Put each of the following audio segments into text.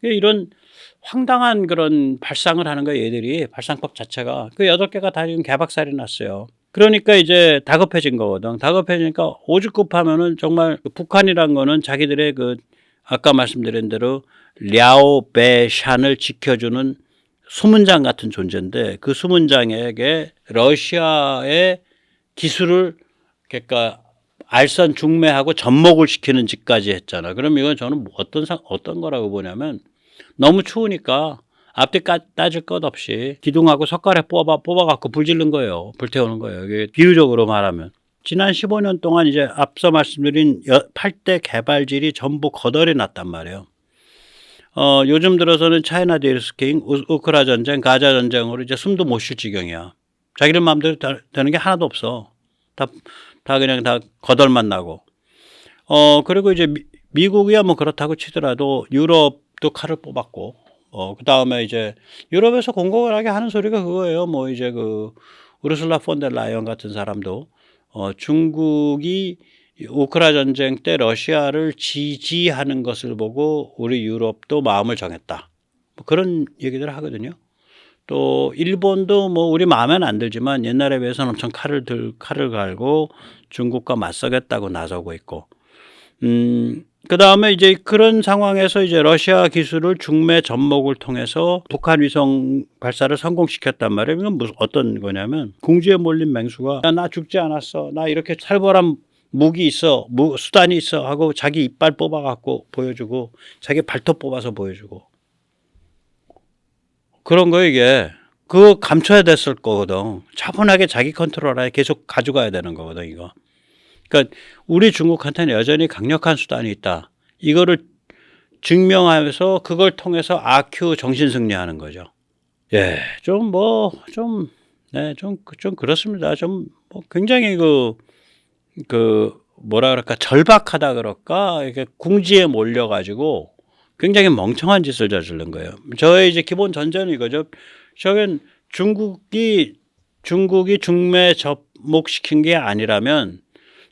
이런 황당한 그런 발상을 하는 거예요 얘들이. 발상법 자체가. 그 8개가 다 지금 개박살이 났어요. 그러니까 이제 다급해진 거거든. 다급해지니까 오죽급하면은 정말 그 북한이란 거는 자기들의 그 아까 말씀드린 대로 랴오베샨을 지켜주는 수문장 같은 존재인데 그 수문장에게 러시아의 기술을 그러니까 알선중매하고 접목을 시키는 짓까지 했잖아. 그럼 이건 저는 어떤 거라고 보냐면 너무 추우니까 앞뒤 따질 것 없이 기둥하고 석가래 뽑아갖고 불 지른 거예요. 불 태우는 거예요. 이게 비유적으로 말하면. 지난 15년 동안 이제 앞서 말씀드린 8대 개발질이 전부 거덜이 났단 말이에요. 요즘 들어서는 차이나 데이스킹, 우크라 전쟁, 가자 전쟁으로 이제 숨도 못 쉴 지경이야. 자기들 마음대로 되는 게 하나도 없어. 다 그냥 다 거덜만 나고. 그리고 이제 미국이야 뭐 그렇다고 치더라도 유럽도 칼을 뽑았고, 그 다음에 이제 유럽에서 공공연하게 하는 소리가 그거예요. 뭐 이제 그 우르슬라 폰데라이언 같은 사람도 중국이 우크라 전쟁 때 러시아를 지지하는 것을 보고 우리 유럽도 마음을 정했다. 뭐 그런 얘기들 하거든요. 또 일본도 뭐 우리 마음에는 안 들지만 옛날에 비해서는 엄청 칼을 갈고 중국과 맞서겠다고 나서고 있고. 그다음에 이제 그런 상황에서 이제 러시아 기술을 중매 접목을 통해서 북한 위성 발사를 성공시켰단 말이에요. 이건 어떤 거냐면 궁지에 몰린 맹수가 야, 나 죽지 않았어. 나 이렇게 살벌한 무기 있어. 수단이 있어 하고 자기 이빨 뽑아 갖고 보여주고 자기 발톱 뽑아서 보여주고. 그런 거 이게 그거 감춰야 됐을 거거든. 차분하게 자기 컨트롤하에 계속 가져가야 되는 거거든 이거. 그러니까 우리 중국한테는 여전히 강력한 수단이 있다. 이거를 증명하면서 그걸 통해서 아큐 정신 승리하는 거죠. 예, 네, 좀 그렇습니다. 뭐 굉장히 뭐라 그럴까 절박하다 그럴까 이게 궁지에 몰려가지고 굉장히 멍청한 짓을 저지른 거예요. 저의 이제 기본 전제는 이거죠. 저건 중국이 중매 접목시킨 게 아니라면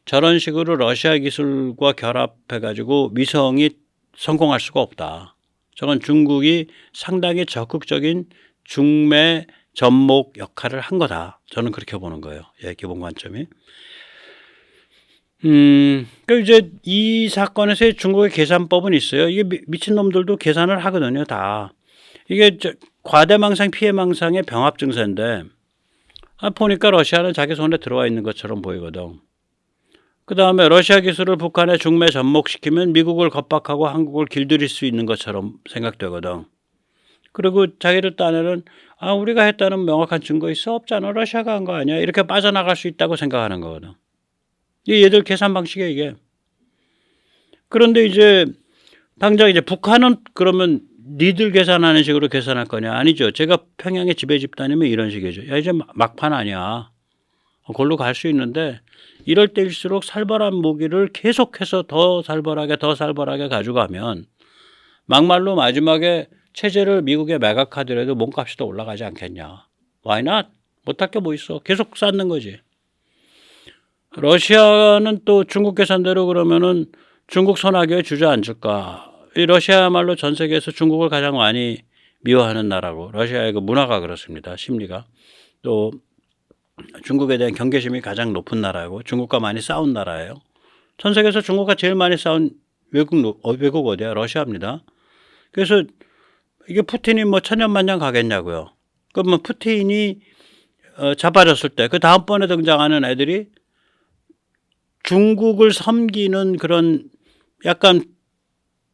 저런 식으로 러시아 기술과 결합해가지고 위성이 성공할 수가 없다. 저건 중국이 상당히 적극적인 중매 접목 역할을 한 거다. 저는 그렇게 보는 거예요. 예, 기본 관점이. 그 이제 이 사건에서의 중국의 계산법은 있어요. 이게 미친놈들도 계산을 하거든요, 다. 이게 과대망상, 피해망상의 병합 증세인데, 보니까 러시아는 자기 손에 들어와 있는 것처럼 보이거든. 그 다음에 러시아 기술을 북한에 중매 접목시키면 미국을 겁박하고 한국을 길들일 수 있는 것처럼 생각되거든. 그리고 자기들 딴에는 우리가 했다는 명확한 증거 있어? 없잖아. 러시아가 한 거 아니야. 이렇게 빠져나갈 수 있다고 생각하는 거거든. 얘들 계산 방식이야 이게. 그런데 이제 당장 이제 북한은 그러면 니들 계산하는 식으로 계산할 거냐? 아니죠. 제가 평양의 지배 집단이면 이런 식이죠. 야 이제 막판 아니야. 그걸로 갈 수 있는데 이럴 때일수록 살벌한 무기를 계속해서 더 살벌하게 가져가면 막말로 마지막에 체제를 미국에 매각하더라도 몸값이 더 올라가지 않겠냐. Why not? 못할 게 뭐 있어. 계속 쌓는 거지. 러시아는 또 중국 계산대로 그러면은 중국 손아귀에 주저앉을까. 이 러시아야말로 전 세계에서 중국을 가장 많이 미워하는 나라고 러시아의 그 문화가 그렇습니다. 심리가. 또 중국에 대한 경계심이 가장 높은 나라고 중국과 많이 싸운 나라예요. 전 세계에서 중국과 제일 많이 싸운 외국 어디야? 러시아입니다. 그래서 이게 푸틴이 뭐 천년만년 가겠냐고요. 그러면 푸틴이 자빠졌을 때 그 다음번에 등장하는 애들이 중국을 섬기는 그런 약간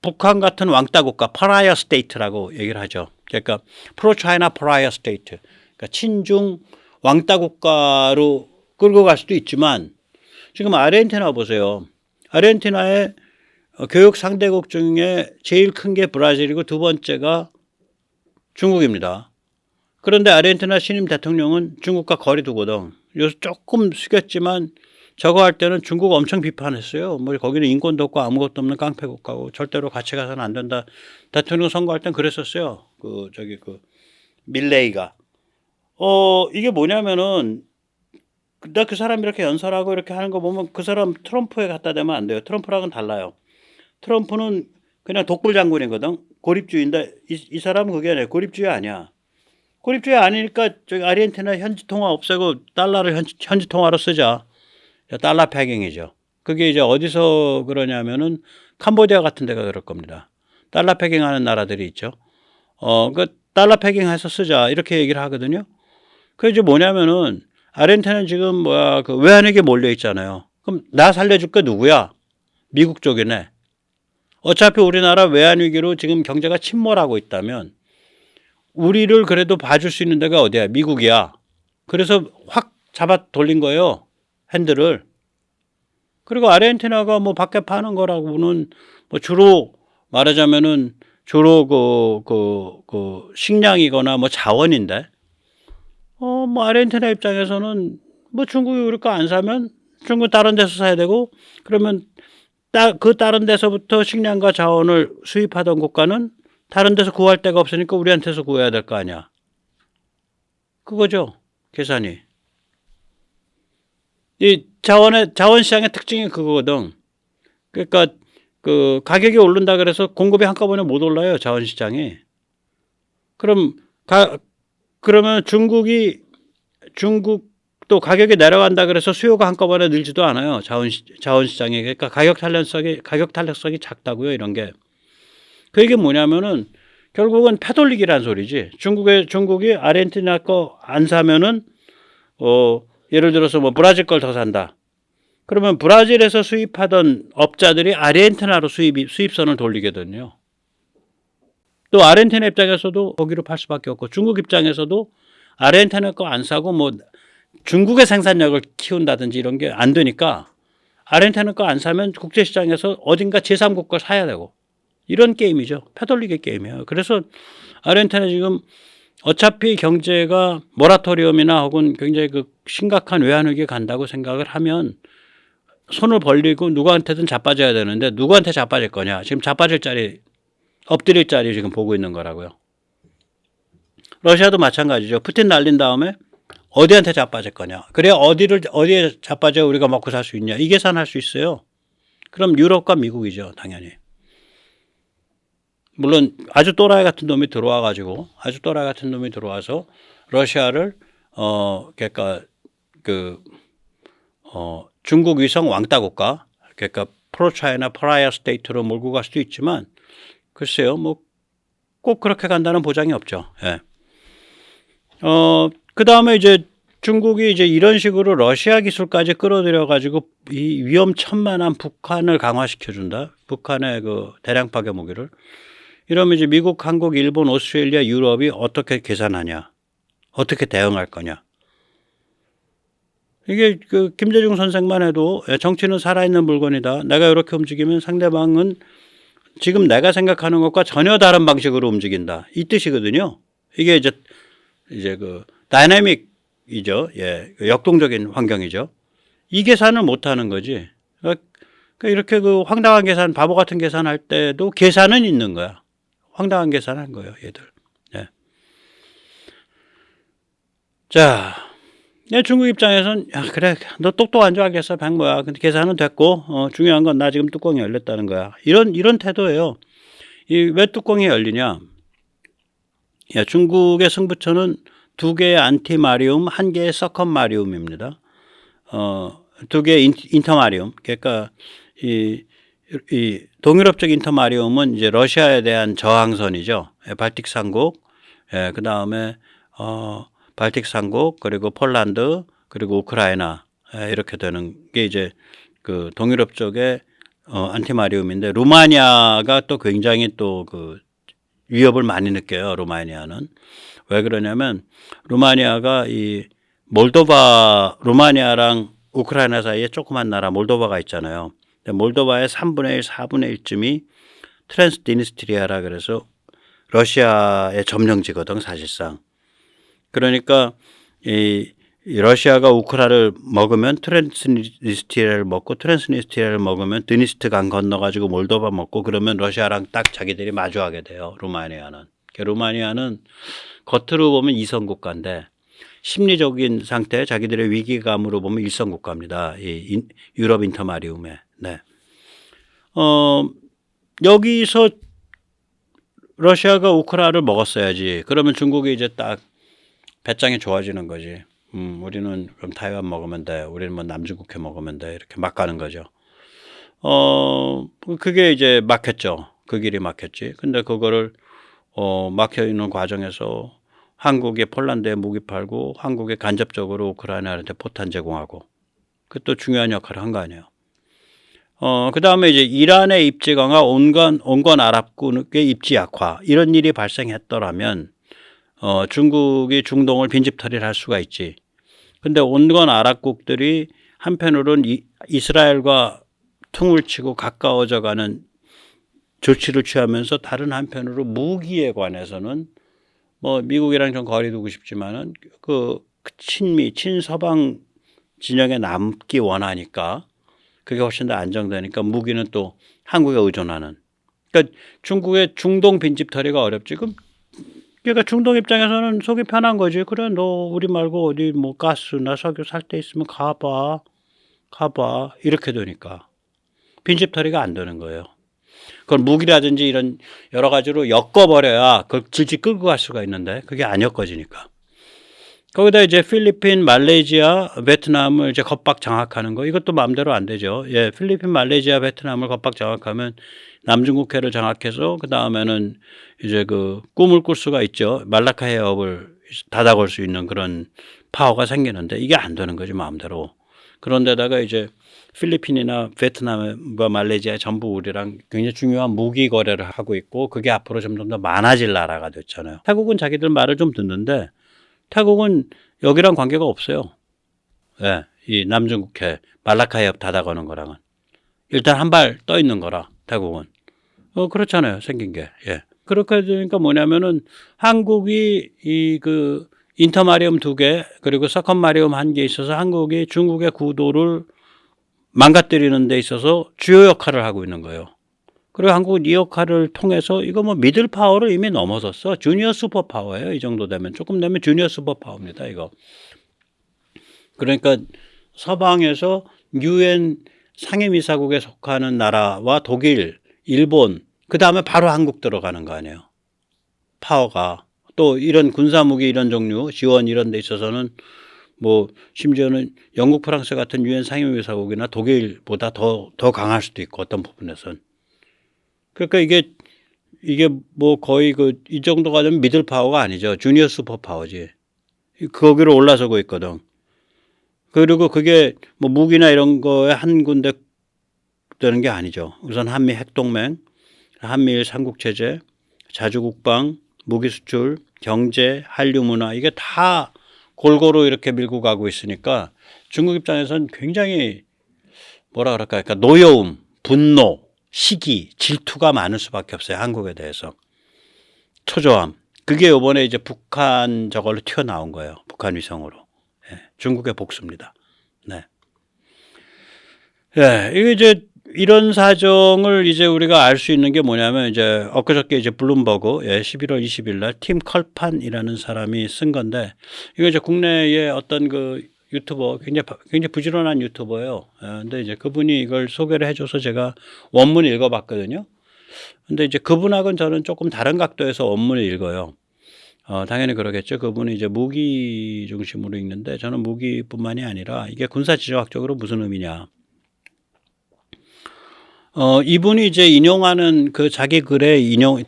북한 같은 왕따 국가, 파라이어 스테이트라고 얘기를 하죠. 그러니까 프로 차이나 파라이어 스테이트. 그러니까 친중 왕따 국가로 끌고 갈 수도 있지만 지금 아르헨티나 보세요. 아르헨티나의 교육 상대국 중에 제일 큰 게 브라질이고 두 번째가 중국입니다. 그런데 아르헨티나 신임 대통령은 중국과 거리 두거든. 요새 조금 숙였지만 저거 할 때는 중국 엄청 비판했어요. 뭐 거기는 인권도 없고 아무것도 없는 깡패 국가고 절대로 같이 가서는 안 된다. 대통령 선거할 땐 그랬었어요. 밀레이가. 이게 뭐냐면은 나 그 사람 이렇게 연설하고 이렇게 하는 거 보면 그 사람 트럼프에 갖다 대면 안 돼요. 트럼프랑은 달라요. 트럼프는 그냥 독불 장군이거든. 고립주의인데 이 사람은 그게 아니야. 고립주의 아니야. 고립주의 아니니까 저기 아르헨티나 현지 통화 없애고 달러를 현지 통화로 쓰자. 달러 패깅이죠. 그게 이제 어디서 그러냐면은 캄보디아 같은 데가 그럴 겁니다. 달러 패깅하는 나라들이 있죠. 그 달러 패깅해서 쓰자 이렇게 얘기를 하거든요. 그 이제 뭐냐면은 아르헨티나는 지금 그 외환위기에 몰려 있잖아요. 그럼 나 살려줄 거 누구야? 미국 쪽이네. 어차피 우리나라 외환위기로 지금 경제가 침몰하고 있다면 우리를 그래도 봐줄 수 있는 데가 어디야? 미국이야. 그래서 확 잡아 돌린 거예요. 핸들을. 그리고 아르헨티나가 뭐 밖에 파는 거라고는 뭐 주로 말하자면은 주로 그 식량이거나 뭐 자원인데 뭐 아르헨티나 입장에서는 뭐 중국이 우리 거 안 사면 중국 다른 데서 사야 되고 그러면 그 다른 데서부터 식량과 자원을 수입하던 국가는 다른 데서 구할 데가 없으니까 우리한테서 구해야 될 거 아니야. 그거죠. 계산이. 이 자원 시장의 특징이 그거거든. 그러니까 그 가격이 오른다 그래서 공급이 한꺼번에 못 올라요. 자원 시장이. 그러면 중국도 가격이 내려간다 그래서 수요가 한꺼번에 늘지도 않아요. 자원 시장이. 그러니까 가격 탄력성이 작다고요. 이런 게. 그 얘기 뭐냐면은 결국은 패돌리기란 소리지. 중국이 아르헨티나 거 안 사면은 예를 들어서 뭐 브라질 걸 더 산다. 그러면 브라질에서 수입하던 업자들이 아르헨티나로 수입선을 돌리거든요. 또 아르헨티나 입장에서도 거기로 팔 수밖에 없고 중국 입장에서도 아르헨티나 거 안 사고 뭐 중국의 생산력을 키운다든지 이런 게 안 되니까 아르헨티나 거 안 사면 국제시장에서 어딘가 제3국 걸 사야 되고 이런 게임이죠. 패돌리기 게임이에요. 그래서 아르헨티나 지금 어차피 경제가 모라토리엄이나 혹은 굉장히 그 심각한 외환위기에 간다고 생각을 하면 손을 벌리고 누구한테든 자빠져야 되는데 누구한테 자빠질 거냐. 지금 자빠질 자리, 엎드릴 자리 지금 보고 있는 거라고요. 러시아도 마찬가지죠. 푸틴 날린 다음에 어디한테 자빠질 거냐. 그래야 어디에 자빠져 우리가 먹고 살 수 있냐. 이 계산할 수 있어요. 그럼 유럽과 미국이죠. 당연히. 물론 아주 또라이 같은 놈이 들어와서 러시아를 그러니까 중국 위성 왕따 국가 그러니까 프로차이나 프라이어 스테이트로 몰고 갈 수도 있지만 글쎄요 뭐 꼭 그렇게 간다는 보장이 없죠. 예. 그 다음에 이제 중국이 이제 이런 식으로 러시아 기술까지 끌어들여 가지고 이 위험천만한 북한을 강화시켜준다. 북한의 그 대량 파괴 무기를. 이러면 이제 미국, 한국, 일본, 오스트레일리아, 유럽이 어떻게 계산하냐, 어떻게 대응할 거냐. 이게 그 김대중 선생만 해도 정치는 살아있는 물건이다. 내가 이렇게 움직이면 상대방은 지금 내가 생각하는 것과 전혀 다른 방식으로 움직인다. 이 뜻이거든요. 이게 이제 그 다이내믹이죠. 예, 역동적인 환경이죠. 이 계산을 못 하는 거지. 그러니까 이렇게 그 황당한 계산, 바보 같은 계산할 때도 계산은 있는 거야. 황당한 계산한 거예요, 얘들. 네. 자, 중국 입장에서는 야 그래 너 똑똑한 줄 알겠어 백모야. 근데 계산은 됐고 중요한 건 나 지금 뚜껑이 열렸다는 거야. 이런 태도예요. 왜 뚜껑이 열리냐? 야, 중국의 승부처는 2개의 안티마리움, 1개의 서컨마리움입니다. 2개의 인터마리움. 그러니까 이 동유럽적 인터마리움은 이제 러시아에 대한 저항선이죠. 발틱 삼국, 그 다음에 발틱 삼국 그리고 폴란드 그리고 우크라이나 이렇게 되는 게 이제 그 동유럽 쪽의 안티마리움인데 루마니아가 또 굉장히 또 그 위협을 많이 느껴요. 루마니아는 왜 그러냐면 루마니아가 이 루마니아랑 우크라이나 사이에 조그만 나라 몰도바가 있잖아요. 몰도바의 3분의 1, 4분의 1쯤이 트랜스디니스트리아라 그래서 러시아의 점령지거든 사실상. 그러니까 이 러시아가 우크라를 먹으면 트랜스니스트리아를 먹고 트랜스니스트리아를 먹으면 드니스트 강 건너가지고 몰도바 먹고 그러면 러시아랑 딱 자기들이 마주하게 돼요. 루마니아는. 루마니아는 겉으로 보면 2선 국가인데 심리적인 상태 자기들의 위기감으로 보면 1선 국가입니다. 이 유럽 인터마리움에. 네. 여기서 러시아가 우크라이나를 먹었어야지. 그러면 중국이 이제 딱 배짱이 좋아지는 거지. 우리는 그럼 타이완 먹으면 돼. 우리는 뭐 남중국해 먹으면 돼. 이렇게 막 가는 거죠. 그게 이제 막혔죠. 그 길이 막혔지. 근데 그거를 막혀 있는 과정에서 한국이 폴란드에 무기 팔고 한국이 간접적으로 우크라이나한테 포탄 제공하고 그것도 중요한 역할을 한 거 아니에요. 그 다음에 이제 이란의 입지 강화, 온건 아랍국의 입지 약화 이런 일이 발생했더라면 중국이 중동을 빈집털이를 할 수가 있지. 근데 온건 아랍국들이 한편으로는 이스라엘과 퉁을 치고 가까워져가는 조치를 취하면서 다른 한편으로 무기에 관해서는 뭐 미국이랑 좀 거리 두고 싶지만은 그 친서방 진영에 남기 원하니까 그게 훨씬 더 안정되니까 무기는 또 한국에 의존하는. 그러니까 중국의 중동 빈집털이가 어렵지. 그러니까 중동 입장에서는 속이 편한 거지. 그래 너 우리 말고 어디 뭐 가스나 석유 살 데 있으면 가봐 이렇게 되니까 빈집털이가 안 되는 거예요. 그걸 무기라든지 이런 여러 가지로 엮어버려야 그걸 질질 끌고 갈 수가 있는데 그게 안 엮어지니까. 거기다 이제 필리핀, 말레이시아, 베트남을 이제 겁박 장악하는 거 이것도 마음대로 안 되죠. 예, 필리핀, 말레이시아, 베트남을 겁박 장악하면 남중국해를 장악해서 그 다음에는 이제 그 꿈을 꿀 수가 있죠. 말라카 해협을 닫아걸 수 있는 그런 파워가 생기는데 이게 안 되는 거지 마음대로. 그런데다가 이제 필리핀이나 베트남과 말레이시아 전부 우리랑 굉장히 중요한 무기 거래를 하고 있고 그게 앞으로 점점 더 많아질 나라가 됐잖아요. 태국은 자기들 말을 좀 듣는데 태국은 여기랑 관계가 없어요. 예, 이 남중국해 말라카 해협 닫아가는 거랑은 일단 한 발 떠 있는 거라 태국은 그렇잖아요. 생긴 게. 예. 그렇게 되니까 뭐냐면은 한국이 이 그 인터마리움 2개 그리고 서컨마리움 1개 있어서 한국이 중국의 구도를 망가뜨리는 데 있어서 주요 역할을 하고 있는 거예요. 그리고 한국은 이 역할을 통해서 이거 뭐 미들 파워를 이미 넘어섰어. 주니어 슈퍼 파워예요. 이 정도 되면 조금 되면 주니어 슈퍼 파워입니다. 이거. 그러니까 서방에서 유엔 상임이사국에 속하는 나라와 독일, 일본 그 다음에 바로 한국 들어가는 거 아니에요. 파워가 또 이런 군사무기 이런 종류 지원 이런 데 있어서는 뭐 심지어는 영국, 프랑스 같은 유엔 상임이사국이나 독일보다 더 강할 수도 있고 어떤 부분에선. 그러니까 이게 뭐 거의 이 정도가 되면 미들 파워가 아니죠. 주니어 슈퍼 파워지. 거기로 올라서고 있거든. 그리고 그게 뭐 무기나 이런 거에 한 군데 되는 게 아니죠. 우선 한미 핵동맹, 한미일 삼국체제, 자주국방, 무기 수출, 경제, 한류 문화 이게 다 골고루 이렇게 밀고 가고 있으니까 중국 입장에서는 굉장히 뭐라 그럴까, 그러니까 노여움, 분노, 시기, 질투가 많을 수밖에 없어요. 한국에 대해서. 초조함. 그게 이번에 이제 북한 저걸로 튀어나온 거예요. 북한 위성으로. 예, 중국의 복수입니다. 네. 예, 이게 이제 이런 사정을 이제 우리가 알 수 있는 게 뭐냐면 이제 엊그저께 이제 블룸버그 11월 20일 날 팀 컬판이라는 사람이 쓴 건데 이거 이제 국내의 어떤 그 유튜버 굉장히 부지런한 유튜버예요. 근데 이제 그분이 이걸 소개를 해줘서 제가 원문 읽어봤거든요. 근데 이제 그분하고는 저는 조금 다른 각도에서 원문을 읽어요. 당연히 그러겠죠. 그분은 이제 무기 중심으로 읽는데 저는 무기뿐만이 아니라 이게 군사지정학적으로 무슨 의미냐. 이분이 이제 인용하는 그 자기 글에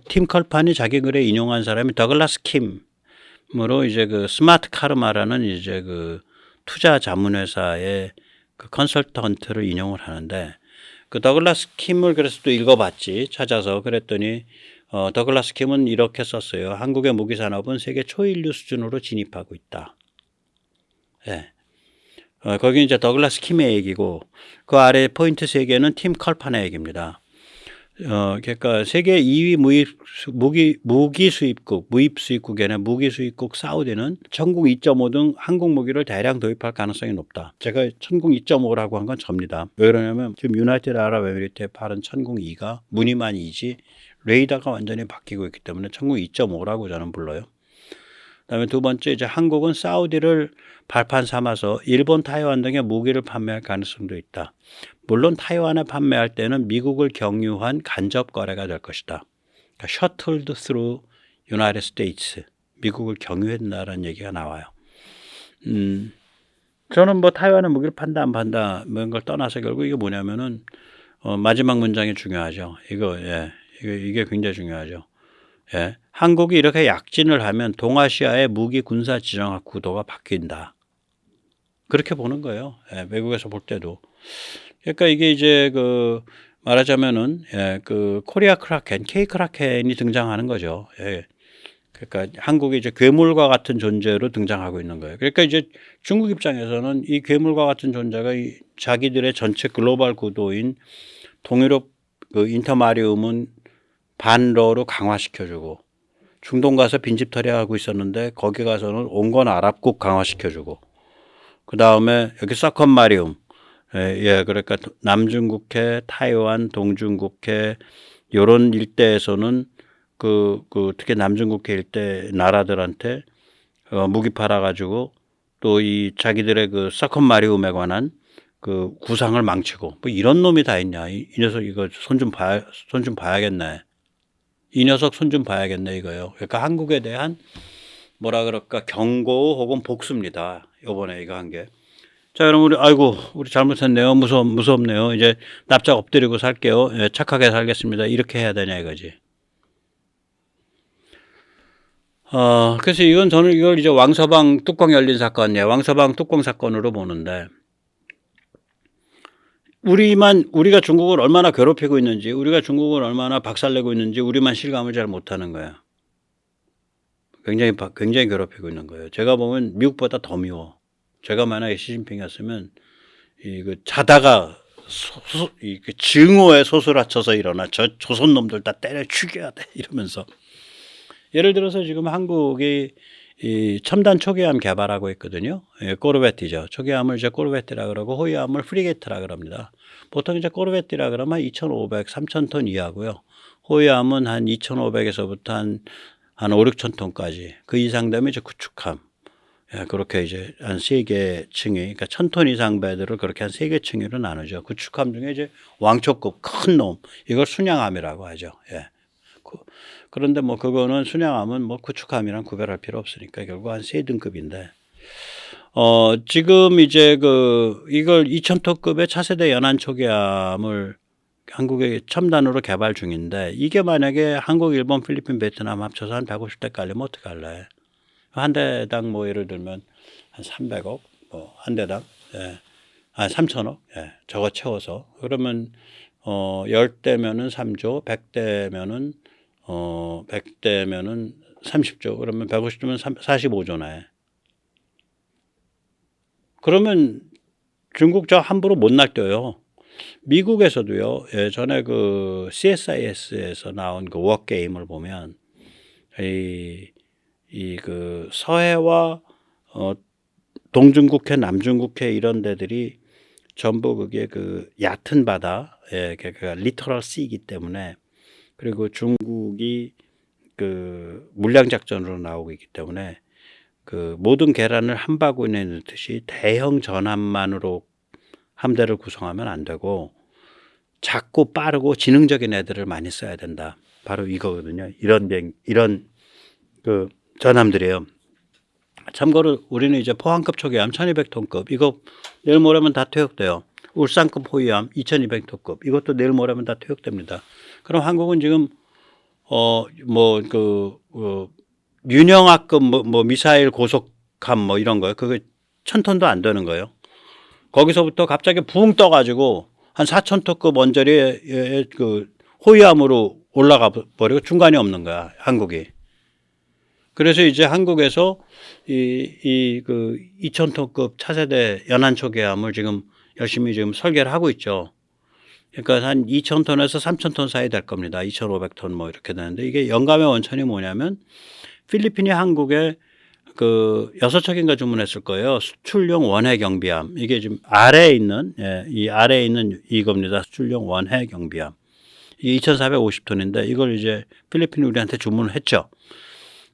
팀 컬판이 자기 글에 인용한 사람이 더글라스 킴으로 이제 그 스마트 카르마라는 이제 그 투자 자문회사의 그 컨설턴트를 인용을 하는데 그 더글라스 킴을 그래서 또 읽어봤지 찾아서 그랬더니 더글라스 킴은 이렇게 썼어요. 한국의 무기 산업은 세계 초일류 수준으로 진입하고 있다. 예. 거기 이제 더글라스 킴의 얘기고 그 아래 포인트 3개는 팀 컬판의 얘기입니다. 그러니까 세계 2위 무기 수입국, 무입 수입국에는 무기 수입국 사우디는 천궁 2.5 등 한국 무기를 대량 도입할 가능성이 높다. 제가 천궁 2.5라고 한 건 접니다. 왜 그러냐면 지금 유나이티드 아랍에미리트에 파는 천궁 2가 무늬만 2지 레이더가 완전히 바뀌고 있기 때문에 천궁 2.5라고 저는 불러요. 그다음에 두 번째 이제 한국은 사우디를 발판 삼아서 일본, 타이완 등의 무기를 판매할 가능성도 있다. 물론 타이완에 판매할 때는 미국을 경유한 간접 거래가 될 것이다. 그러니까 shuttled through United States. 미국을 경유했다라는 얘기가 나와요. 저는 뭐 타이완에 무기를 판다 안 판다 이런 걸 떠나서 결국 이게 뭐냐면은 마지막 문장이 중요하죠. 이게 굉장히 중요하죠. 예. 한국이 이렇게 약진을 하면 동아시아의 무기 군사 지정학 구도가 바뀐다. 그렇게 보는 거예요. 예, 외국에서 볼 때도. 그러니까 이게 이제 말하자면은 그 코리아 크라켄, K 크라켄이 등장하는 거죠. 예. 그러니까 한국이 이제 괴물과 같은 존재로 등장하고 있는 거예요. 그러니까 이제 중국 입장에서는 이 괴물과 같은 존재가 자기들의 전체 글로벌 구도인 동유럽 인터마리움은 반러로 강화시켜주고, 중동 가서 빈집털이 하고 있었는데 거기 가서는 온건 아랍국 강화시켜주고, 그 다음에 여기 서컨마리움, 그러니까 남중국해, 타이완, 동중국해 요런 일대에서는 특히 남중국해 일대 나라들한테 무기 팔아가지고 또 이 자기들의 서컨마리움에 관한 구상을 망치고, 뭐 이런 놈이 다 있냐. 이 녀석 이거 손 좀 봐야겠네. 이 녀석 손 좀 봐야겠네 이거요. 그러니까 한국에 대한 뭐라 그럴까 경고 혹은 복수입니다. 요번에 이거 한 게. 자, 여러분 우리 잘못했네요. 무섭네요. 이제 납작 엎드리고 살게요. 예, 착하게 살겠습니다. 이렇게 해야 되냐 이거지. 그래서 저는 이걸 이제 왕서방 뚜껑 열린 사건이에요. 왕서방 뚜껑 사건으로 보는데, 우리가 중국을 얼마나 괴롭히고 있는지, 우리가 중국을 얼마나 박살내고 있는지 우리만 실감을 잘 못하는 거예요. 굉장히 괴롭히고 있는 거예요. 제가 보면 미국보다 더 미워. 제가 만약에 시진핑이었으면 자다가 증오에 소스라쳐서 일어나 저 조선 놈들 다 때려 죽여야 돼 이러면서. 예를 들어서 지금 한국이 이 첨단 초계함 개발하고 있거든요. 코르벳이죠. 초계함을 이제 코르벳이라 그러고 호위함을 프리게이트라 그럽니다. 보통 이제 코르벳이라 그러면 2,500, 3,000톤 이하고요. 호위함은 한 2,500에서부터 한 5, 6천 톤까지. 그 이상 되면 이제 구축함. 그렇게 이제 한 3개 층위, 그러니까 1,000톤 이상 배들을 그렇게 한 3개 층위로 나누죠. 구축함 중에 이제 왕초급 큰 놈, 이걸 순양함이라고 하죠. 그런데 뭐 그거는 순양함은 뭐 구축함이랑 구별할 필요 없으니까 결국 한 3등급인데, 지금 이제 이걸 2,000톤급의 차세대 연안 초계함을 한국의 첨단으로 개발 중인데, 이게 만약에 한국, 일본, 필리핀, 베트남 합쳐서 한 150대 깔리면 어떡할래? 한 대당 뭐 예를 들면 한 300억, 한 대당, 한 3천억, 저거 채워서. 그러면 10대면은 3조, 100대면은 30조, 그러면 150조면 45조네. 그러면 중국 저 함부로 못 낚여요. 미국에서도요, 예전에 CSIS에서 나온 워게임을 보면, 서해와 동중국해, 남중국해 이런 데들이 전부 그게 얕은 바다, 그러니까 리터럴 씨이기 때문에, 그리고 중국이 물량 작전으로 나오고 있기 때문에 모든 계란을 한 바구니에 넣듯이 대형 전함만으로 함대를 구성하면 안 되고 작고 빠르고 지능적인 애들을 많이 써야 된다. 바로 이거거든요. 이런 전함들이에요. 참고로 우리는 이제 포항급 초계함 1200톤급 이거 내일 모레면 다 퇴역돼요. 울산급 호위함 2200톤급 이것도 내일 모레면 다 퇴역됩니다. 그럼 한국은 지금 윤영하급 미사일 고속함 뭐 이런 거요. 그거 1,000톤도 안 되는 거예요. 거기서부터 갑자기 붕 떠가지고 한 4,000톤급 원짜리 호위함으로 올라가 버리고 중간이 없는 거야, 한국이. 그래서 이제 한국에서 2,000톤급 차세대 연안초계함을 지금 열심히 지금 설계를 하고 있죠. 그러니까 한 2,000톤에서 3,000톤 사이 될 겁니다. 2,500톤 뭐 이렇게 되는데, 이게 영감의 원천이 뭐냐면 필리핀이 한국에 6척인가 주문했을 거예요. 수출용 원해 경비함. 이게 지금 아래에 있는, 이 아래에 있는 이겁니다. 수출용 원해 경비함. 이게 2,450톤인데 이걸 이제 필리핀이 우리한테 주문을 했죠.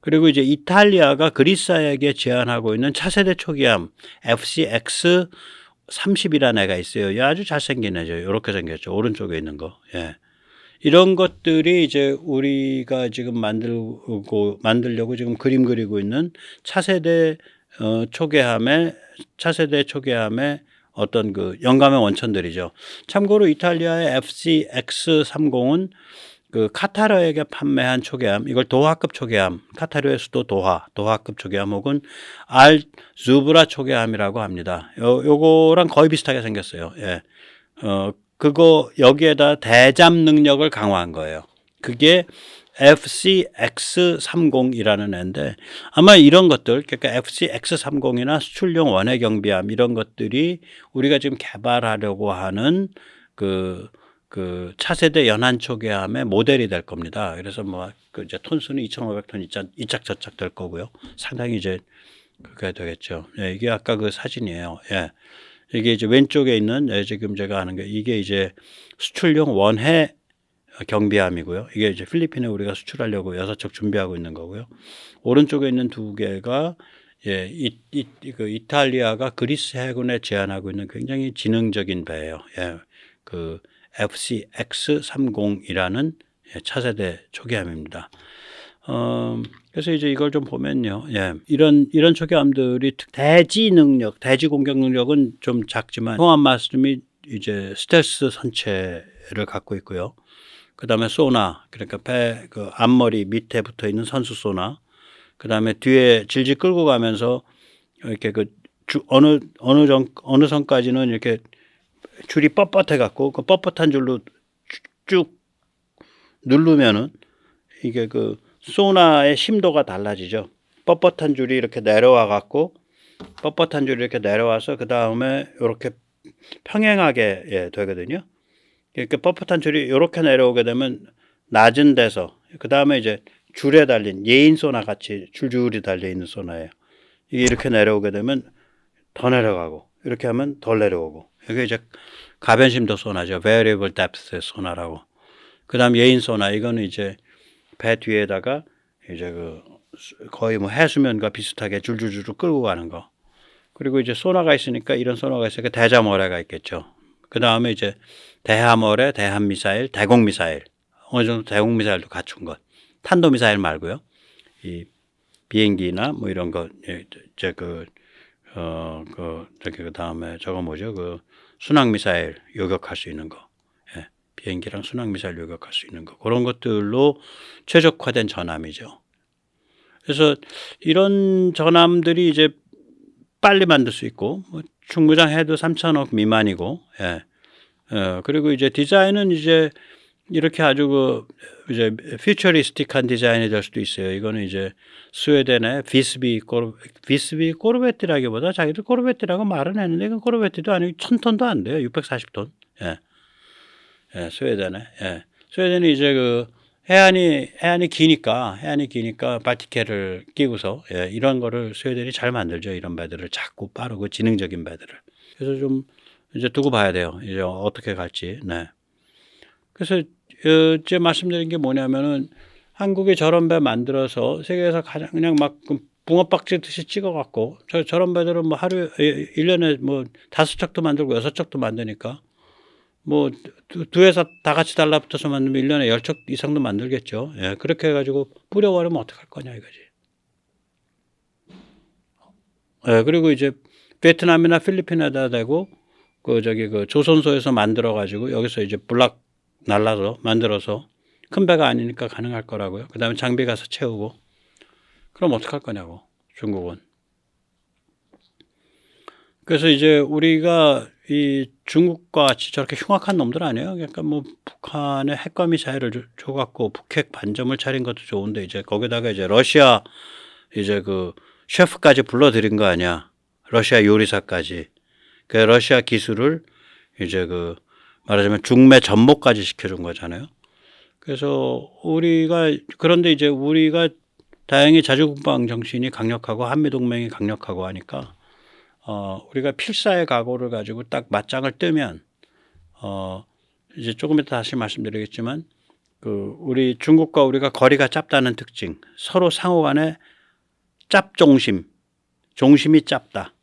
그리고 이제 이탈리아가 그리스에게 제안하고 있는 차세대 초기함 FCX 30이라는 애가 있어요. 이 아주 잘생긴 애죠. 이렇게 생겼죠. 오른쪽에 있는 거. 예. 이런 것들이 이제 우리가 지금 만들려고 지금 그림 그리고 있는 차세대 초계함의 어떤 그 영감의 원천들이죠. 참고로 이탈리아의 FCX30은 그 카타르에게 판매한 초계함, 이걸 도하급 초계함, 카타르의 수도 도하급 초계함 혹은 알주브라 초계함이라고 합니다. 요거랑 거의 비슷하게 생겼어요. 예. 그거 여기에다 대잠 능력을 강화한 거예요. 그게 FCX30이라는 애인데 아마 이런 것들, 그러니까 FCX30이나 수출용 원해 경비함 이런 것들이 우리가 지금 개발하려고 하는 그 차세대 연한 초계함의 모델이 될 겁니다. 그래서 그 이제 톤수는 2,500톤 이짝저짝 될 거고요. 상당히 이제 그게 되겠죠. 예, 이게 아까 그 사진이에요. 예. 이게 이제 왼쪽에 있는 지금 제가 하는 게 이게 이제 수출용 원해 경비함이고요. 이게 이제 필리핀에 우리가 수출하려고 6척 준비하고 있는 거고요. 오른쪽에 있는 두 개가 그 이탈리아가 그리스 해군에 제안하고 있는 굉장히 지능적인 배예요. 예. 그 FCX30이라는 차세대 초계함입니다. 그래서 이제 이걸 좀 보면요. 예. 이런 초계함들이 대지 공격 능력은 좀 작지만 통합 마스름이 이제 스텔스 선체를 갖고 있고요. 그다음에 소나, 그러니까 배 그 앞머리 밑에 붙어 있는 선수 소나. 그다음에 뒤에 질질 끌고 가면서 이렇게 어느 선까지는 이렇게 줄이 뻣뻣해 갖고 그 뻣뻣한 줄로 쭉 누르면은 이게 그 소나의 심도가 달라지죠. 뻣뻣한 줄이 이렇게 내려와서 그 다음에 이렇게 평행하게 되거든요. 이렇게 뻣뻣한 줄이 이렇게 내려오게 되면 낮은 데서 그 다음에 이제 줄에 달린 예인 소나 같이 줄줄이 달려 있는 소나예요. 이게 이렇게 내려오게 되면 더 내려가고 이렇게 하면 덜 내려오고 이게 이제 가변심도 소나죠. Variable Depth 소나라고. 그 다음 예인 소나 이거는 이제 배 뒤에다가 이제 거의 해수면과 비슷하게 줄줄줄 끌고 가는 거. 그리고 이제 소나가 있으니까 이런 소나가 있으니까 대잠어뢰가 있겠죠. 그 다음에 이제 대함어뢰, 대함미사일, 대공미사일. 어느 정도 대공미사일도 갖춘 것. 탄도미사일 말고요. 이 비행기나 이런 거, 그 다음에 저거 뭐죠? 순항미사일 요격할 수 있는 거. 예, 비행기랑 순항미사일 요격할 수 있는 거. 그런 것들로 최적화된 전함이죠. 그래서 이런 전함들이 이제 빨리 만들 수 있고, 중무장 해도 3,000억 미만이고, 예. 그리고 이제 디자인은 이제 이렇게 아주 이제 퓨처리스틱한 디자인이 될 수도 있어요. 이거는 이제 스웨덴의 비스비 코르베트라기보다 자기들 코르베트라고 말은 했는데 이건 코르베트도 아니고 1,000톤도 안 돼요. 640톤. 예. 예, 스웨덴에. 예. 스웨덴이 이제 해안이 기니까 발티케를 끼고서 이런 거를 스웨덴이 잘 만들죠. 이런 배들을 작고 빠르고 지능적인 배들을. 그래서 좀 이제 두고 봐야 돼요. 이제 어떻게 갈지. 네. 그래서 제 말씀드린 게 뭐냐면은 한국이 저런 배 만들어서 세계에서 가장 그냥 막 붕어빵 찍듯이 찍어갖고 저런 배들은 하루에 1년에 5척도 만들고 6척도 만드니까 두 회사 다 같이 달라붙어서 만들면 1년에 10척 이상도 만들겠죠. 예, 그렇게 해가지고 뿌려버리면 어떡할 거냐 이거지. 예, 그리고 이제 베트남이나 필리핀에다 대고 조선소에서 만들어가지고 여기서 이제 날라서 만들어서 큰 배가 아니니까 가능할 거라고요. 그 다음에 장비 가서 채우고. 그럼 어떡할 거냐고, 중국은. 그래서 이제 우리가 이 중국과 같이 저렇게 흉악한 놈들 아니에요. 그러니까 북한에 핵과 미사일을 줘갖고 북핵 반점을 차린 것도 좋은데 이제 거기다가 이제 러시아 이제 셰프까지 불러들인 거 아니야. 러시아 요리사까지. 그 러시아 기술을 이제 말하자면 중매 전복까지 시켜준 거잖아요. 그래서 그런데 이제 우리가 다행히 자주국방 정신이 강력하고 한미동맹이 강력하고 하니까 우리가 필사의 각오를 가지고 딱 맞짱을 뜨면 이제 조금 이따 다시 말씀드리겠지만 우리 중국과 우리가 거리가 짧다는 특징, 서로 상호간에 짭종심, 종심이 짧다.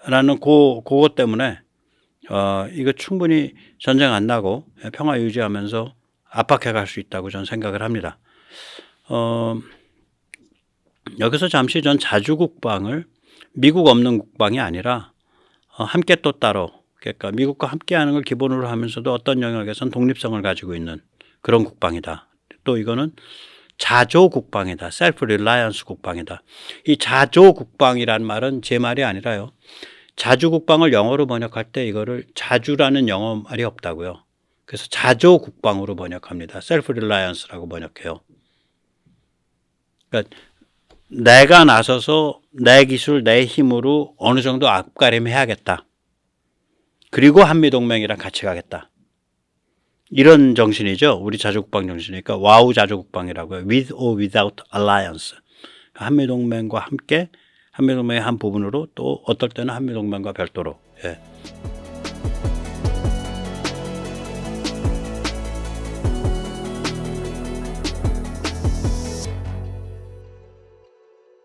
라는 그것 때문에 이거 충분히 전쟁 안 나고 평화 유지하면서 압박해 갈 수 있다고 저는 생각을 합니다. 여기서 잠시 전 자주국방을 미국 없는 국방이 아니라 함께 또 따로, 그러니까 미국과 함께하는 걸 기본으로 하면서도 어떤 영역에선 독립성을 가지고 있는 그런 국방이다. 또 이거는 자조국방이다. 셀프 릴라이언스 국방이다. 이 자조국방이란 말은 제 말이 아니라요. 자주국방을 영어로 번역할 때 이거를 자주라는 영어 말이 없다고요. 그래서 자조국방으로 번역합니다. 셀프 릴라이언스라고 번역해요. 그러니까 내가 나서서 내 기술, 내 힘으로 어느 정도 앞가림해야겠다. 그리고 한미동맹이랑 같이 가겠다. 이런 정신이죠. 우리 자주국방 정신이니까 와우 자주국방이라고요. With or without alliance. 한미동맹과 함께 한미동맹의 한 부분으로 또 어떨 때는 한미동맹과 별도로. 예.